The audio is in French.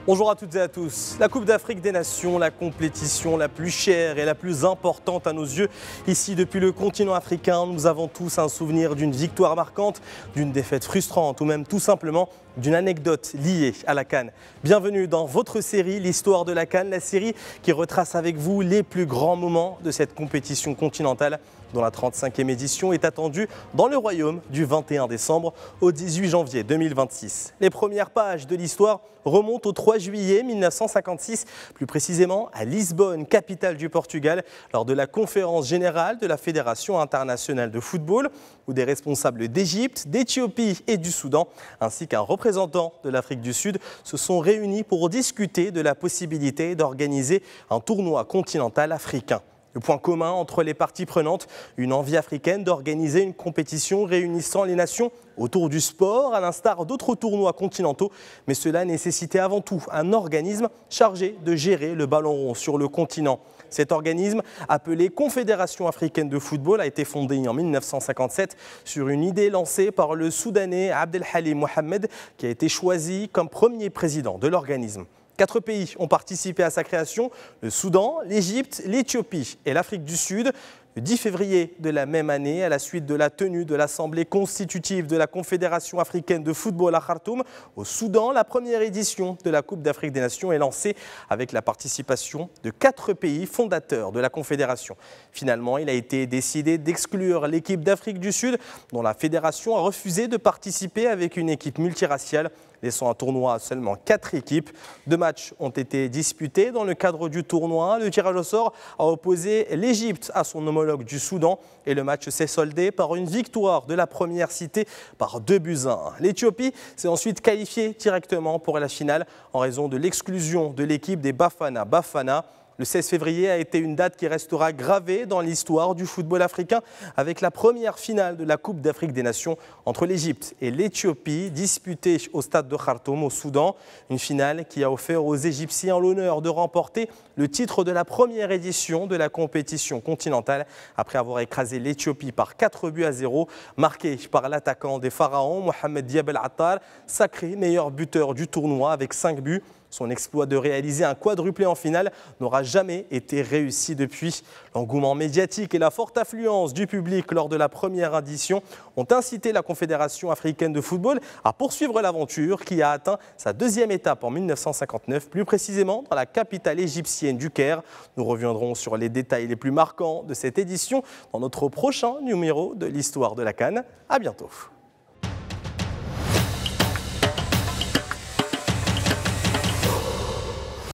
Bonjour à toutes et à tous. La Coupe d'Afrique des Nations, la compétition la plus chère et la plus importante à nos yeux. Ici, depuis le continent africain, nous avons tous un souvenir d'une victoire marquante, d'une défaite frustrante ou même tout simplement d'une anecdote liée à la CAN. Bienvenue dans votre série, l'histoire de la CAN, la série qui retrace avec vous les plus grands moments de cette compétition continentale dont la 35e édition est attendue dans le Royaume du 21 décembre au 18 janvier 2026. Les premières pages de l'histoire remontent au 3 juillet 1956, plus précisément à Lisbonne, capitale du Portugal, lors de la conférence générale de la Fédération internationale de football, où des responsables d'Égypte, d'Éthiopie et du Soudan, ainsi qu'un représentant de l'Afrique du Sud, se sont réunis pour discuter de la possibilité d'organiser un tournoi continental africain. Le point commun entre les parties prenantes, une envie africaine d'organiser une compétition réunissant les nations autour du sport, à l'instar d'autres tournois continentaux. Mais cela nécessitait avant tout un organisme chargé de gérer le ballon rond sur le continent. Cet organisme, appelé Confédération africaine de football, a été fondé en 1957 sur une idée lancée par le Soudanais Abdelhalim Mohamed, qui a été choisi comme premier président de l'organisme. 4 pays ont participé à sa création, le Soudan, l'Égypte, l'Éthiopie et l'Afrique du Sud. Le 10 février de la même année, à la suite de la tenue de l'Assemblée constitutive de la Confédération africaine de football à Khartoum, au Soudan, la première édition de la Coupe d'Afrique des Nations est lancée avec la participation de 4 pays fondateurs de la Confédération. Finalement, il a été décidé d'exclure l'équipe d'Afrique du Sud, dont la Fédération a refusé de participer avec une équipe multiraciale, laissant un tournoi à seulement 4 équipes. 2 matchs ont été disputés dans le cadre du tournoi. Le tirage au sort a opposé l'Égypte à son homologue du Soudan et le match s'est soldé par une victoire de la première citée par 2-1. L'Éthiopie s'est ensuite qualifiée directement pour la finale en raison de l'exclusion de l'équipe des Bafana Bafana. Le 16 février a été une date qui restera gravée dans l'histoire du football africain avec la première finale de la Coupe d'Afrique des Nations entre l'Égypte et l'Éthiopie disputée au stade de Khartoum au Soudan. Une finale qui a offert aux Égyptiens l'honneur de remporter le titre de la première édition de la compétition continentale après avoir écrasé l'Éthiopie par 4-0, marqué par l'attaquant des Pharaons, Mohamed Diab Attar, sacré meilleur buteur du tournoi avec 5 buts. Son exploit de réaliser un quadruplé en finale n'aura jamais été réussi depuis. L'engouement médiatique et la forte affluence du public lors de la première édition ont incité la Confédération africaine de football à poursuivre l'aventure qui a atteint sa 2e étape en 1959, plus précisément dans la capitale égyptienne du Caire. Nous reviendrons sur les détails les plus marquants de cette édition dans notre prochain numéro de l'histoire de la CAN. À bientôt.